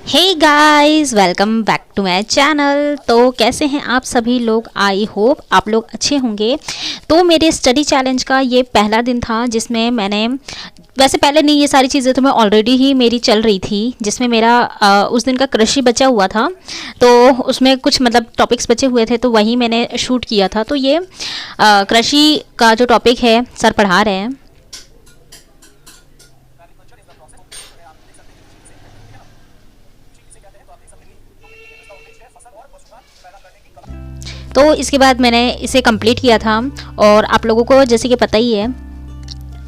Hey guys, welcome back to my channel. तो कैसे हैं आप सभी लोग? आई होप आप लोग अच्छे होंगे। तो मेरे स्टडी चैलेंज का ये पहला दिन था जिसमें मैंने, वैसे पहले नहीं, ये सारी चीज़ें तो मैं ऑलरेडी ही मेरी चल रही थी, जिसमें मेरा उस दिन का कृषि बचा हुआ था। तो उसमें कुछ मतलब टॉपिक्स बचे हुए थे, तो वही मैंने शूट किया था। तो ये कृषि का जो टॉपिक है सर पढ़ा रहे हैं। तो इसके बाद मैंने इसे कंप्लीट किया था। और आप लोगों को जैसे कि पता ही है,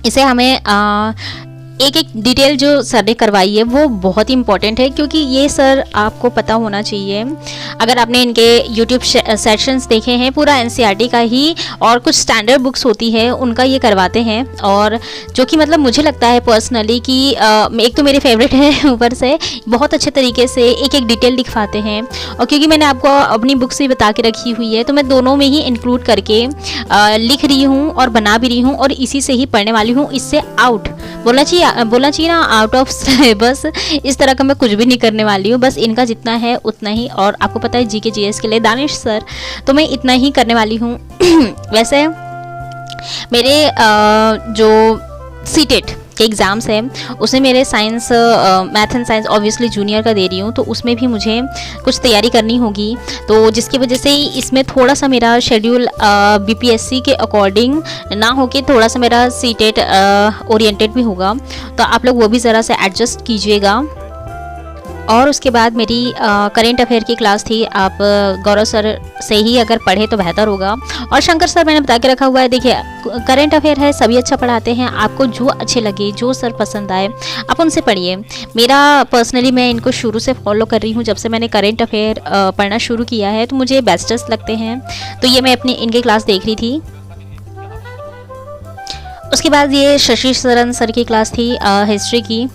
इसे हमें एक एक डिटेल जो सर ने करवाई है वो बहुत ही इंपॉर्टेंट है, क्योंकि ये सर आपको पता होना चाहिए। अगर आपने इनके यूट्यूब सेशंस देखे हैं, पूरा एनसीईआरटी का ही और कुछ स्टैंडर्ड बुक्स होती है उनका ये करवाते हैं। और जो कि मतलब मुझे लगता है पर्सनली कि एक तो मेरे फेवरेट है, ऊपर से बहुत अच्छे तरीके से एक एक डिटेल दिखवाते हैं। और क्योंकि मैंने आपको अपनी बुक से बता के रखी हुई है, तो मैं दोनों में ही इंक्लूड करके लिख रही हूँ और बना भी रही हूँ, और इसी से ही पढ़ने वाली हूँ। इससे आउट बोलना चाहिए ना, आउट ऑफ सिलेबस इस तरह का मैं कुछ भी नहीं करने वाली हूँ। बस इनका जितना है उतना ही, और आपको पता है जीके जीएस के लिए दानिश सर, तो मैं इतना ही करने वाली हूँ। वैसे मेरे जो सीटेट के एग्ज़ाम्स हैं उसमें मेरे science, math and science obviously junior का दे रही हूँ, तो उसमें भी मुझे कुछ तैयारी करनी होगी। तो जिसकी वजह से इसमें थोड़ा सा मेरा शेड्यूल बीपीएससी के अकॉर्डिंग ना हो के थोड़ा सा मेरा सीटेट ओरिएंटेड भी होगा। तो आप लोग वो भी ज़रा से एडजस्ट कीजिएगा। और उसके बाद मेरी करेंट अफेयर की क्लास थी। आप गौरव सर से ही अगर पढ़े तो बेहतर होगा। और शंकर सर मैंने बता के रखा हुआ है, देखिए करेंट अफेयर है, सभी अच्छा पढ़ाते हैं। आपको जो अच्छे लगे, जो सर पसंद आए, आप उनसे पढ़िए। मेरा पर्सनली मैं इनको शुरू से फॉलो कर रही हूँ, जब से मैंने करेंट अफेयर पढ़ना शुरू किया है, तो मुझे बेस्टेस्ट लगते हैं। तो ये मैं अपनी इनकी क्लास देख रही थी। उसके बाद ये शशि शरण सर की क्लास थी हिस्ट्री की,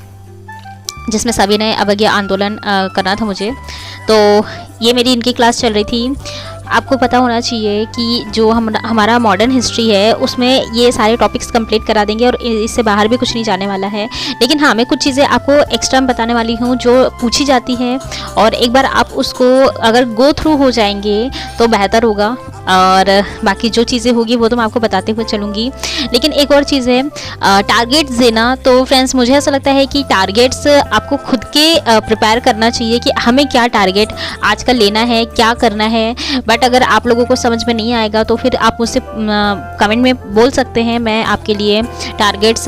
जिसमें सभी ने अवज्ञा आंदोलन करना था मुझे। तो ये मेरी इनकी क्लास चल रही थी। आपको पता होना चाहिए कि जो हमारा मॉडर्न हिस्ट्री है उसमें ये सारे टॉपिक्स कंप्लीट करा देंगे, और इससे बाहर भी कुछ नहीं जाने वाला है। लेकिन हाँ, मैं कुछ चीज़ें आपको एक्स्ट्रा बताने वाली हूँ जो पूछी जाती हैं, और एक बार आप उसको अगर गो थ्रू हो जाएंगे तो बेहतर होगा। और बाकी जो चीज़ें होगी वो तो मैं आपको बताते हुए चलूँगी। लेकिन एक और चीज़ है, टारगेट्स देना। तो फ्रेंड्स, मुझे ऐसा लगता है कि टारगेट्स आपको खुद के प्रिपेयर करना चाहिए कि हमें क्या टारगेट आज का लेना है, क्या करना है। बट अगर आप लोगों को समझ में नहीं आएगा तो फिर आप मुझसे कमेंट में बोल सकते हैं, मैं आपके लिए टारगेट्स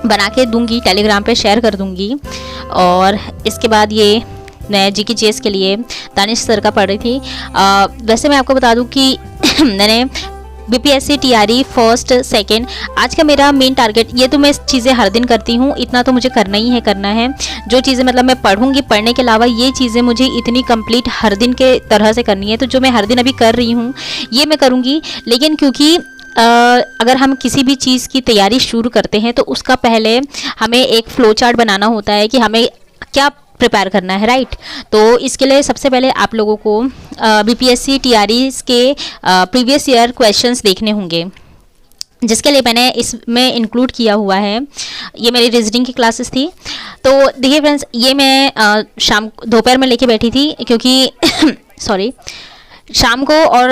बना के दूंगी, टेलीग्राम पे शेयर कर दूंगी। और इसके बाद ये मैं जीके जीएस के लिए दानिश सर का पढ़ रही थी। वैसे मैं आपको बता दूं कि मैंने बीपीएससी टीआरई फर्स्ट सेकंड, आज का मेरा मेन टारगेट, ये तो मैं चीज़ें हर दिन करती हूँ, इतना तो मुझे करना ही है, करना है। जो चीज़ें मतलब मैं पढ़ूंगी, पढ़ने के अलावा ये चीज़ें मुझे इतनी कंप्लीट हर दिन के तरह से करनी है। तो जो मैं हर दिन अभी कर रही हूँ ये मैं करूँगी। लेकिन क्योंकि अगर हम किसी भी चीज़ की तैयारी शुरू करते हैं तो उसका पहले हमें एक फ्लो चार्ट बनाना होता है कि हमें क्या प्रिपेयर करना है, राइट। तो इसके लिए सबसे पहले आप लोगों को बीपीएससी टीआरई के प्रीवियस ईयर क्वेश्चंस देखने होंगे, जिसके लिए मैंने इसमें इंक्लूड किया हुआ है। ये मेरी रीजनिंग की क्लासेस थी। तो देखिए फ्रेंड्स, ये मैं शाम दोपहर में लेके बैठी थी, क्योंकि सॉरी, शाम को और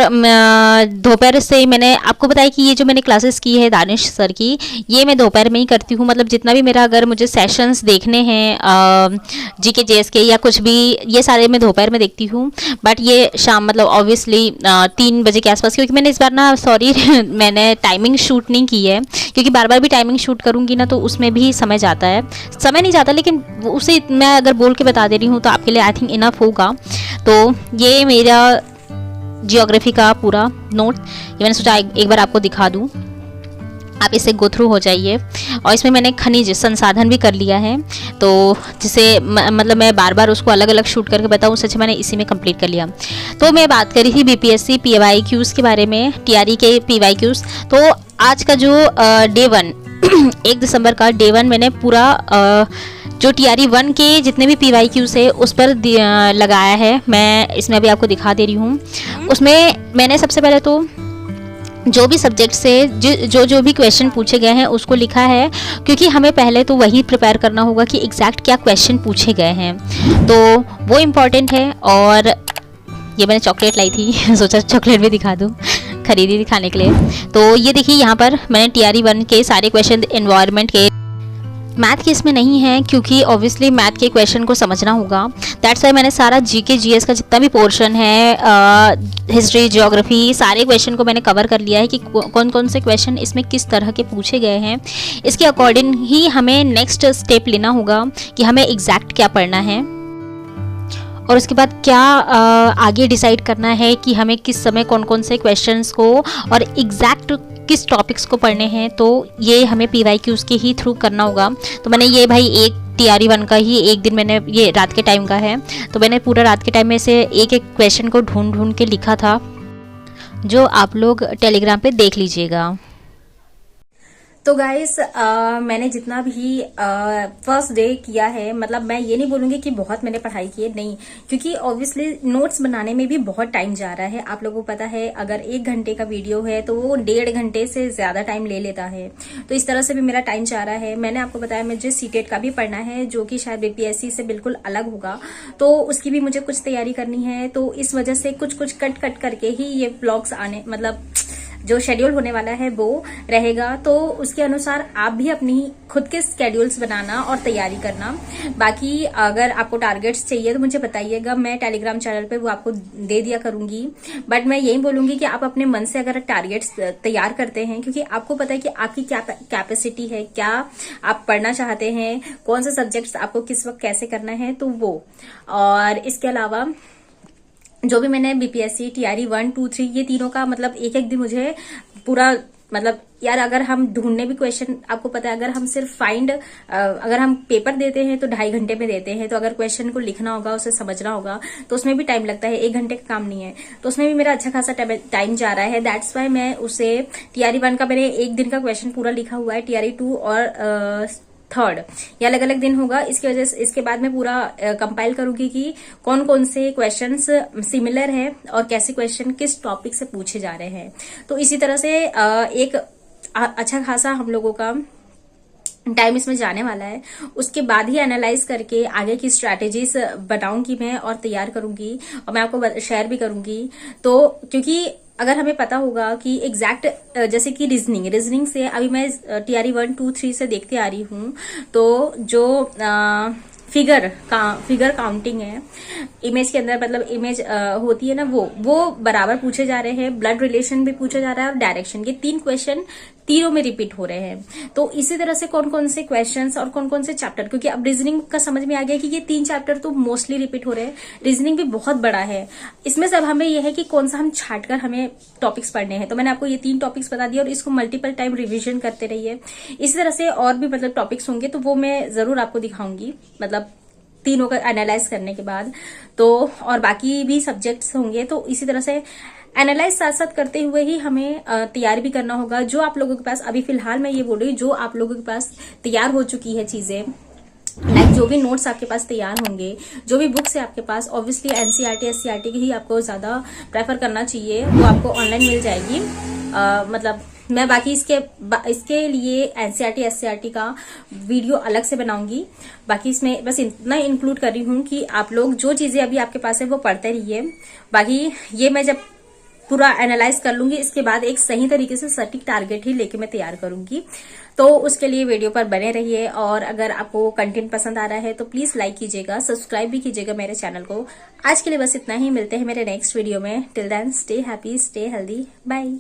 दोपहर से मैंने आपको बताया कि ये जो मैंने क्लासेस की है दानिश सर की, ये मैं दोपहर में ही करती हूँ। मतलब जितना भी मेरा, अगर मुझे सेशंस देखने हैं जीके जेएस के या कुछ भी, ये सारे मैं दोपहर में देखती हूँ। बट ये शाम मतलब ऑब्वियसली 3 बजे के आसपास, क्योंकि मैंने इस बार ना, सॉरी मैंने टाइमिंग शूट नहीं की है, क्योंकि बार बार भी टाइमिंग शूट करूँगी ना तो उसमें भी समय जाता है, समय नहीं जाता, लेकिन उसे मैं अगर बोल के बता दे रही हूँ तो आपके लिए आई थिंक इनफ होगा। तो ये मेरा जियोग्राफी का पूरा नोट, ये मैंने सोचा एक बार आपको दिखा दूं, आप इसे गो थ्रू हो जाइए। और इसमें मैंने खनिज संसाधन भी कर लिया है, तो जिसे मतलब मैं बार बार उसको अलग अलग शूट करके बताऊं, सच मैंने इसी में कंप्लीट कर लिया। तो मैं बात करी थी बीपीएससी पीवाईक्यूज़ के बारे में, टीआरई के पीवाईक्यूज़। तो आज का जो डे 1 1 दिसंबर का डे 1 मैंने पूरा जो टीआरई 1 के जितने भी पीवाईक्यूज़ है उस पर लगाया है। मैं इसमें अभी आपको दिखा दे रही हूँ। उसमें मैंने सबसे पहले तो जो भी सब्जेक्ट से जो भी क्वेश्चन पूछे गए हैं उसको लिखा है, क्योंकि हमें पहले तो वही प्रिपेयर करना होगा कि एग्जैक्ट क्या क्वेश्चन पूछे गए हैं, तो वो इम्पॉर्टेंट है। और ये मैंने चॉकलेट लाई थी सोचा चॉकलेट भी दिखा दूँ, खरीदी थी खाने के लिए। तो ये देखिए यहाँ पर मैंने TRE 1 के सारे क्वेश्चन एनवायरनमेंट के, मैथ के इसमें नहीं है क्योंकि ऑब्वियसली मैथ के क्वेश्चन को समझना होगा, दैट्स वाई मैंने सारा GK GS का जितना भी पोर्शन है, हिस्ट्री ज्योग्राफी, सारे क्वेश्चन को मैंने कवर कर लिया है कि कौन कौन से क्वेश्चन इसमें किस तरह के पूछे गए हैं। इसके अकॉर्डिंग ही हमें नेक्स्ट स्टेप लेना होगा कि हमें एग्जैक्ट क्या पढ़ना है, और उसके बाद क्या आगे डिसाइड करना है कि हमें किस समय कौन कौन से क्वेश्चंस को और एग्जैक्ट किस टॉपिक्स को पढ़ने हैं। तो ये हमें PYQs के ही थ्रू करना होगा। तो मैंने ये भाई एक TRE 1 का ही एक दिन मैंने, ये रात के टाइम का है, तो मैंने पूरा रात के टाइम में से एक एक क्वेश्चन को ढूंढ ढूंढ के लिखा था, जो आप लोग टेलीग्राम पे देख लीजिएगा। तो गाइस मैंने जितना भी फर्स्ट डे किया है, मतलब मैं ये नहीं बोलूंगी कि बहुत मैंने पढ़ाई की है, नहीं, क्योंकि ऑब्वियसली नोट्स बनाने में भी बहुत टाइम जा रहा है। आप लोगों को पता है अगर 1 घंटे का वीडियो है तो वो 1.5 घंटे से ज्यादा टाइम ले लेता है, तो इस तरह से भी मेरा टाइम जा रहा है। मैंने आपको बताया मुझे CTET का भी पढ़ना है, जो कि शायद BPSC से बिल्कुल अलग होगा, तो उसकी भी मुझे कुछ तैयारी करनी है। तो इस वजह से कुछ कुछ कट करके ही ये ब्लॉग्स आने, मतलब जो शेड्यूल होने वाला है वो रहेगा। तो उसके अनुसार आप भी अपनी खुद के स्केड्यूल्स बनाना और तैयारी करना। बाकी अगर आपको टारगेट्स चाहिए तो मुझे बताइएगा, मैं टेलीग्राम चैनल पे वो आपको दे दिया करूंगी। बट मैं यही बोलूंगी कि आप अपने मन से अगर टारगेट्स तैयार करते हैं, क्योंकि आपको पता है कि आपकी क्या कैपेसिटी है, क्या आप पढ़ना चाहते हैं, कौन से सब्जेक्ट्स आपको किस वक्त कैसे करना है, तो वो। और इसके अलावा जो भी मैंने BPSC TRE 1, 2, 3 ये तीनों का मतलब एक एक दिन मुझे पूरा, मतलब यार अगर हम ढूंढने भी क्वेश्चन, आपको पता है अगर हम सिर्फ फाइंड, अगर हम पेपर देते हैं तो 2.5 घंटे में देते हैं, तो अगर क्वेश्चन को लिखना होगा, उसे समझना होगा, तो उसमें भी टाइम लगता है, 1 घंटे का काम नहीं है, तो उसमें भी मेरा अच्छा खासा टाइम जा रहा है। दैट्स वाई मैं उसे TRE 1 का मैंने 1 दिन का क्वेश्चन पूरा लिखा हुआ है, TRE 2 और 3rd ये अलग अलग दिन होगा। इसकी वजह से इसके बाद मैं पूरा कंपाइल करूंगी कि कौन कौन से क्वेश्चंस सिमिलर है और कैसे क्वेश्चन किस टॉपिक से पूछे जा रहे हैं। तो इसी तरह से एक अच्छा खासा हम लोगों का टाइम इसमें जाने वाला है। उसके बाद ही एनालाइज करके आगे की स्ट्रैटेजीज बनाऊंगी मैं और तैयार करूंगी, और मैं आपको शेयर भी करूंगी। तो क्योंकि अगर हमें पता होगा कि एग्जैक्ट, जैसे कि रीजनिंग से अभी मैं TRE 1, 2, 3 से देखते आ रही हूँ, तो जो फिगर काउंटिंग है इमेज के अंदर, मतलब इमेज होती है ना, वो बराबर पूछे जा रहे हैं, ब्लड रिलेशन भी पूछा जा रहा है और डायरेक्शन, ये 3 क्वेश्चन तीनों में रिपीट हो रहे हैं। तो इसी तरह से कौन कौन से क्वेश्चंस और कौन कौन से चैप्टर, क्योंकि अब रीजनिंग का समझ में आ गया कि ये 3 चैप्टर तो मोस्टली रिपीट हो रहे हैं। रीजनिंग भी बहुत बड़ा है, इसमें सब हमें यह है कि कौन सा हम छांटकर हमें टॉपिक्स पढ़ने हैं। तो मैंने आपको ये 3 टॉपिक्स बता दिया और इसको मल्टीपल टाइम रिविजन करते रहिए। इसी तरह से और भी मतलब टॉपिक्स होंगे, तो वो मैं जरूर आपको दिखाऊंगी, मतलब तीनों का एनालाइज करने के बाद। तो और बाकी भी सब्जेक्ट्स होंगे, तो इसी तरह से एनालाइज साथ साथ करते हुए ही हमें तैयारी भी करना होगा। जो आप लोगों के पास अभी फिलहाल मैं ये बोल रही हूँ, जो आप लोगों के पास तैयार हो चुकी है चीजें, लाइक जो भी नोट्स आपके पास तैयार होंगे, जो भी बुक्स है आपके पास, ऑब्वियसली NCERT SCERT की ही आपको ज्यादा प्रेफर करना चाहिए, वो आपको ऑनलाइन मिल जाएगी। मतलब मैं बाकी इसके लिए NCERT SCERT का वीडियो अलग से बनाऊंगी। बाकी इसमें बस इतना इंक्लूड कर रही हूँ कि आप लोग जो चीजें अभी आपके पास है वो पढ़ते रहिए। बाकी ये मैं जब पूरा एनालाइज कर लूंगी, इसके बाद एक सही तरीके से सटीक टारगेट ही लेके मैं तैयार करूंगी। तो उसके लिए वीडियो पर बने रहिए, और अगर आपको कंटेंट पसंद आ रहा है तो प्लीज लाइक कीजिएगा, सब्सक्राइब भी कीजिएगा मेरे चैनल को। आज के लिए बस इतना ही, मिलते हैं मेरे नेक्स्ट वीडियो में। Till then stay happy, stay healthy, bye.